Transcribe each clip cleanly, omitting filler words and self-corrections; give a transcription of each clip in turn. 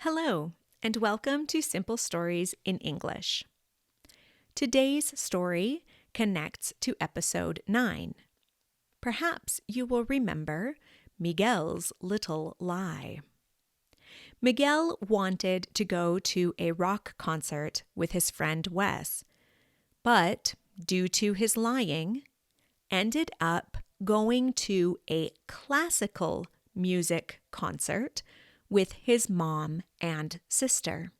Hello, and welcome to Simple Stories in English. Today's story connects to episode 9. Perhaps you will remember Miguel's little lie. Miguel wanted to go to a rock concert with his friend Wes, but due to his lying, ended up going to a classical music concert with his mom and sister.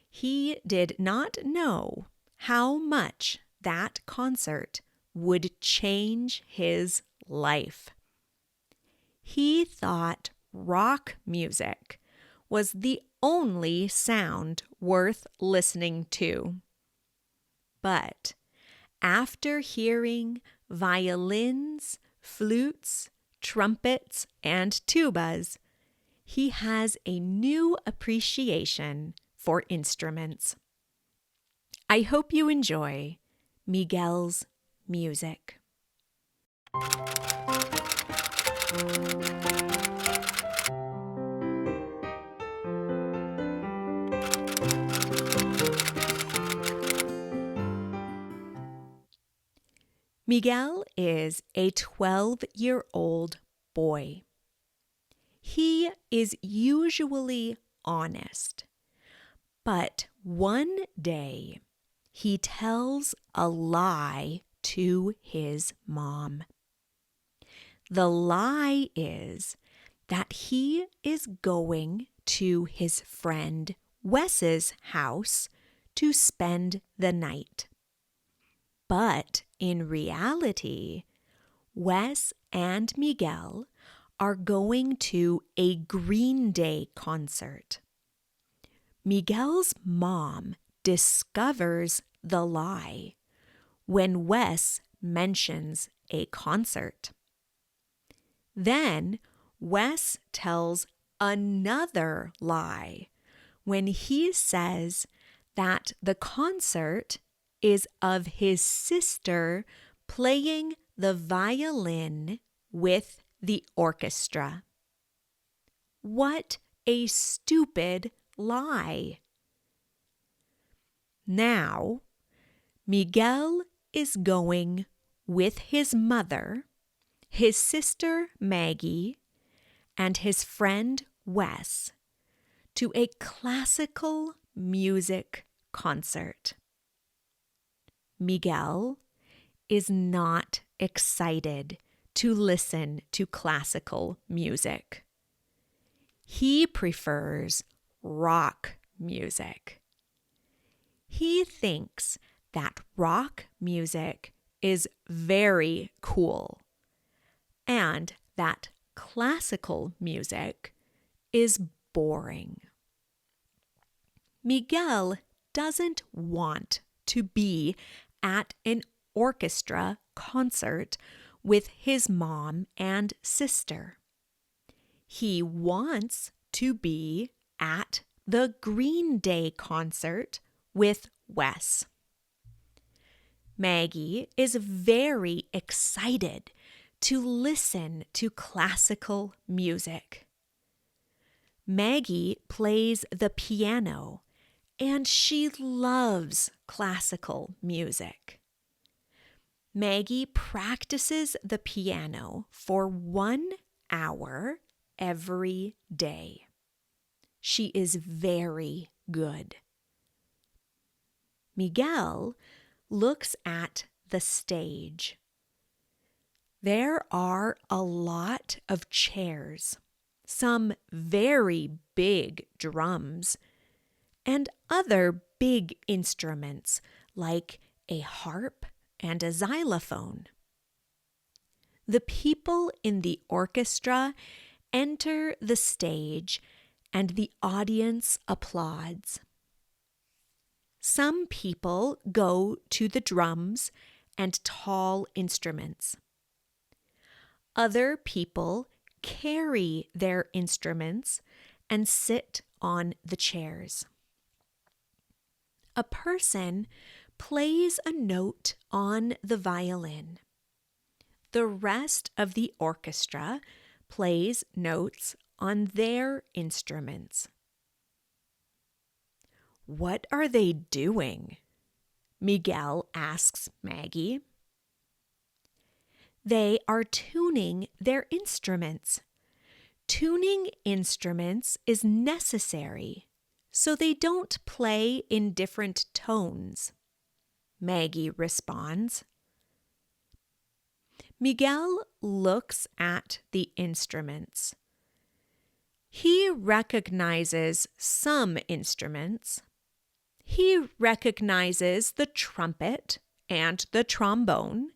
He did not know how much that concert would change his life. He thought rock music was the only sound worth listening to. But after hearing violins, flutes, trumpets, and tubas, he has a new appreciation for instruments. I hope you enjoy Miguel's music. Miguel is a 12-year-old boy. He is usually honest, but one day he tells a lie to his mom. The lie is that he is going to his friend Wes's house to spend the night. But in reality, Wes and Miguel are going to a Green Day concert. Miguel's mom discovers the lie when Wes mentions a concert. Then Wes tells another lie when he says that the concert is of his sister playing the violin with the orchestra. What a stupid lie. Now, Miguel is going with his mother, his sister Maggie, and his friend Wes to a classical music concert. Miguel is not excited to listen to classical music. He prefers rock music. He thinks that rock music is very cool and that classical music is boring. Miguel doesn't want to be at an orchestra concert with his mom and sister. He wants to be at the Green Day concert with Wes. Maggie is very excited to listen to classical music. Maggie plays the piano and she loves classical music. Maggie practices the piano for 1 hour every day. She is very good. Miguel looks at the stage. There are a lot of chairs, some very big drums, and other big instruments like a harp and a xylophone. The people in the orchestra enter the stage and the audience applauds. Some people go to the drums and tall instruments. Other people carry their instruments and sit on the chairs. A person plays a note on the violin. The rest of the orchestra plays notes on their instruments. "What are they doing?" Miguel asks Maggie. "They are tuning their instruments. Tuning instruments is necessary so they don't play in different tones," Maggie responds. Miguel looks at the instruments. He recognizes some instruments. He recognizes the trumpet and the trombone.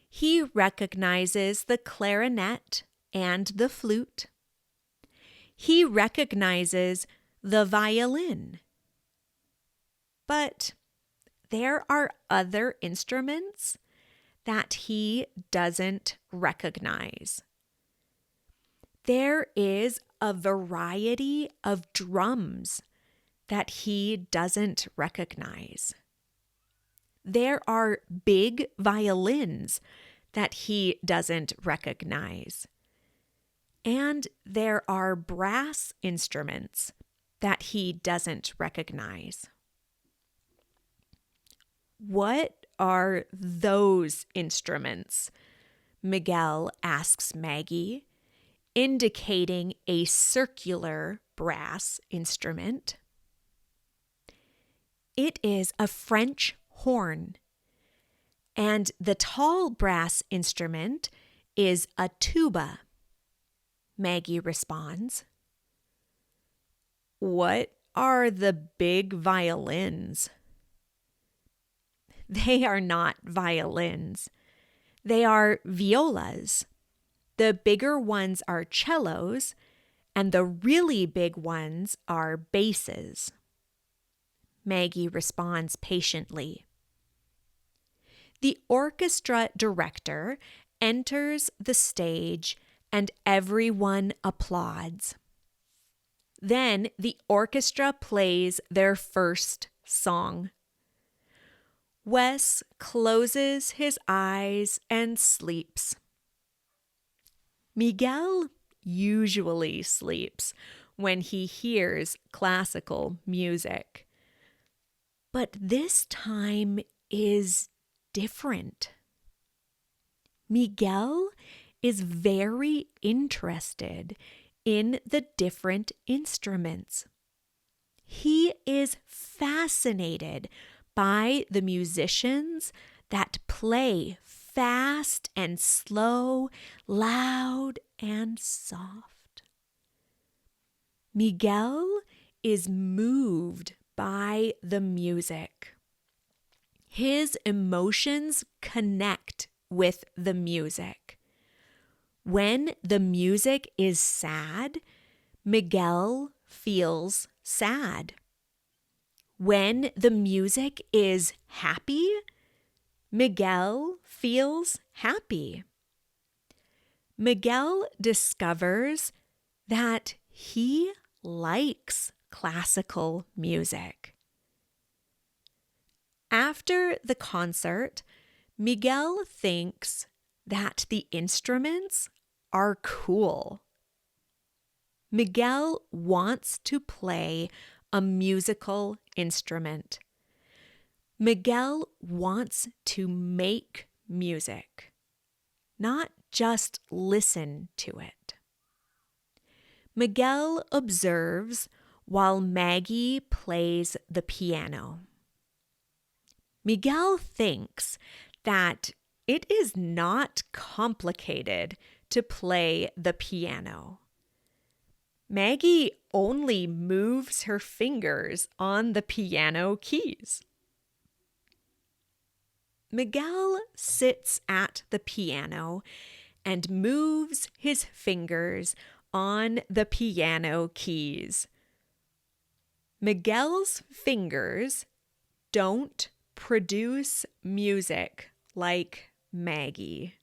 He recognizes the clarinet and the flute. He recognizes the violin. But there are other instruments that he doesn't recognize. There is a variety of drums that he doesn't recognize. There are big violins that he doesn't recognize. And there are brass instruments that he doesn't recognize. "What are those instruments?" Miguel asks Maggie, indicating a circular brass instrument. "It is a French horn, and the tall brass instrument is a tuba," Maggie responds. "What are the big violins?" They are not violins. They are violas. The bigger ones are cellos, and the really big ones are basses. Maggie responds patiently. The orchestra director enters the stage and everyone applauds. Then the orchestra plays their first song. Wes closes his eyes and sleeps. Miguel usually sleeps when he hears classical music. But this time is different. Miguel is very interested in the different instruments. He is fascinated by the musicians that play fast and slow, loud and soft. Miguel is moved by the music. His emotions connect with the music. When the music is sad, Miguel feels sad. When the music is happy, Miguel feels happy. Miguel discovers that he likes classical music. After the concert, Miguel thinks that the instruments are cool. Miguel wants to play a musical instrument. Miguel wants to make music, not just listen to it. Miguel observes while Maggie plays the piano. Miguel thinks that it is not complicated to play the piano. Maggie only moves her fingers on the piano keys. Miguel sits at the piano and moves his fingers on the piano keys. Miguel's fingers don't produce music like Maggie.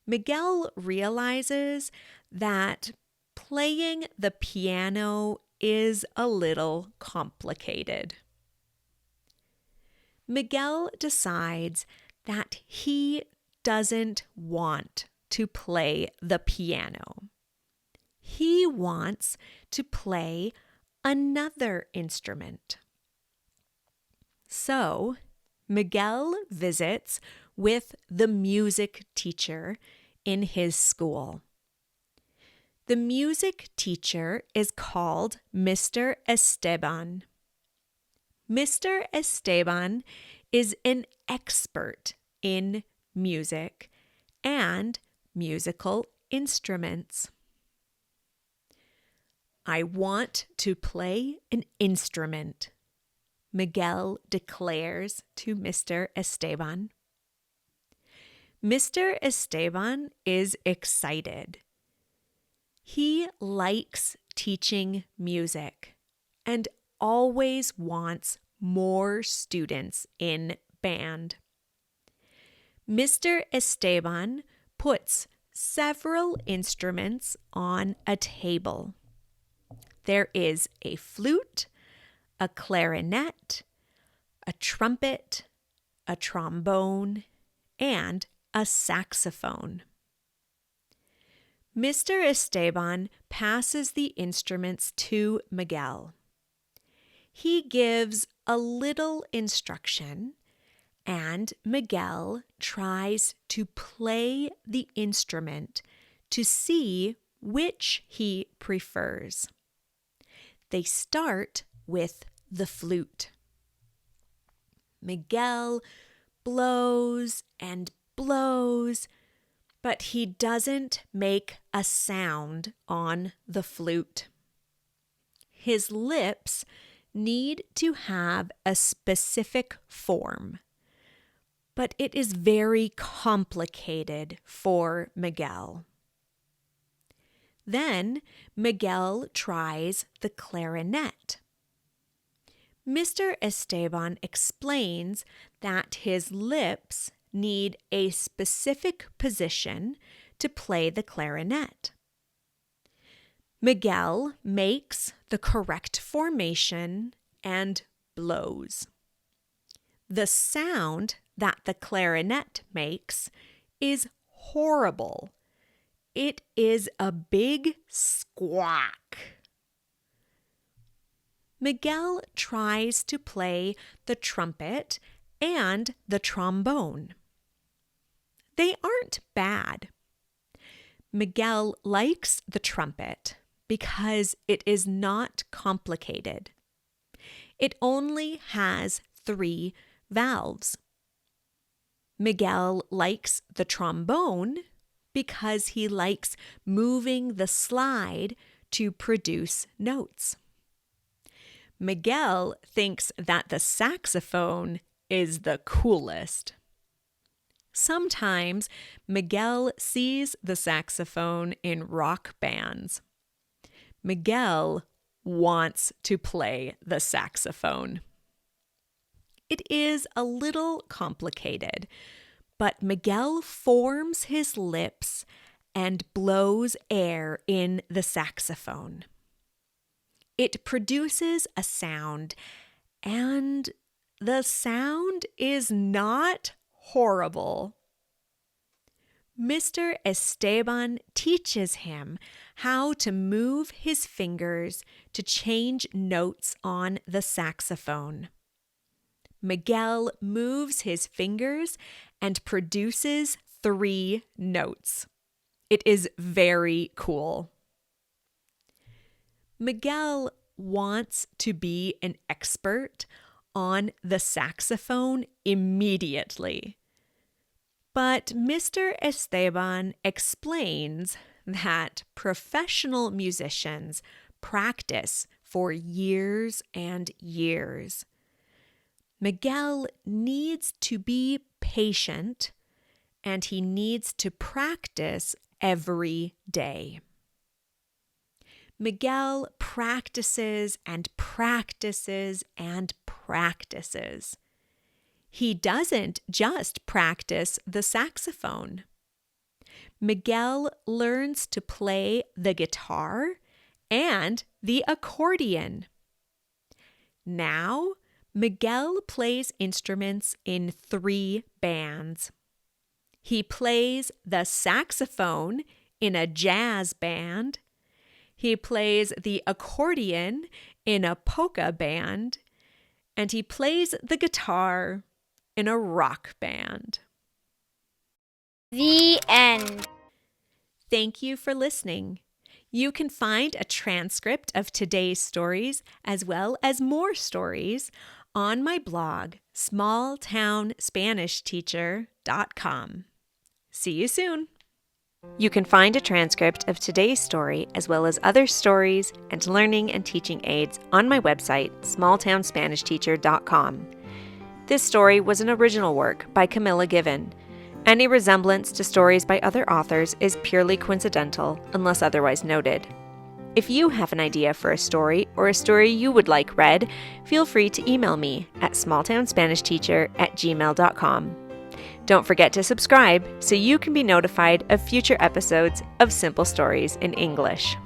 Miguel realizes that playing the piano is a little complicated. Miguel decides that he doesn't want to play the piano. He wants to play another instrument. So, Miguel visits with the music teacher in his school. The music teacher is called Mr. Esteban. Mr. Esteban is an expert in music and musical instruments. I want to play an instrument, Miguel declares to Mr. Esteban. Mr. Esteban is excited. He likes teaching music and always wants more students in band. Mr. Esteban puts several instruments on a table. There is a flute, a clarinet, a trumpet, a trombone, and a saxophone. Mr. Esteban passes the instruments to Miguel. He gives a little instruction, and Miguel tries to play the instrument to see which he prefers. They start with the flute. Miguel blows and blows, but he doesn't make a sound on the flute. His lips need to have a specific form, but it is very complicated for Miguel. Then Miguel tries the clarinet. Mr. Esteban explains that his lips need a specific position to play the clarinet. Miguel makes the correct formation and blows. The sound that the clarinet makes is horrible. It is a big squawk. Miguel tries to play the trumpet and the trombone. They aren't bad. Miguel likes the trumpet because it is not complicated. It only has 3 valves. Miguel likes the trombone because he likes moving the slide to produce notes. Miguel thinks that the saxophone is the coolest. Sometimes Miguel sees the saxophone in rock bands. Miguel wants to play the saxophone. It is a little complicated, but Miguel forms his lips and blows air in the saxophone. It produces a sound, and the sound is not horrible. Mr. Esteban teaches him how to move his fingers to change notes on the saxophone. Miguel moves his fingers and produces 3 notes. It is very cool. Miguel wants to be an expert on the saxophone immediately. But Mr. Esteban explains that professional musicians practice for years and years. Miguel needs to be patient, and he needs to practice every day. Miguel practices and practices and practices. He doesn't just practice the saxophone. Miguel learns to play the guitar and the accordion. Now, Miguel plays instruments in 3 bands. He plays the saxophone in a jazz band. He plays the accordion in a polka band, and he plays the guitar in a rock band. The end. Thank you for listening. You can find a transcript of today's stories as well as more stories on my blog, smalltownspanishteacher.com. See you soon. You can find a transcript of today's story as well as other stories and learning and teaching aids on my website, smalltownspanishteacher.com. This story was an original work by Camilla Given. Any resemblance to stories by other authors is purely coincidental unless otherwise noted. If you have an idea for a story or a story you would like read, feel free to email me at smalltownspanishteacher@gmail.com. Don't forget to subscribe so you can be notified of future episodes of Simple Stories in English.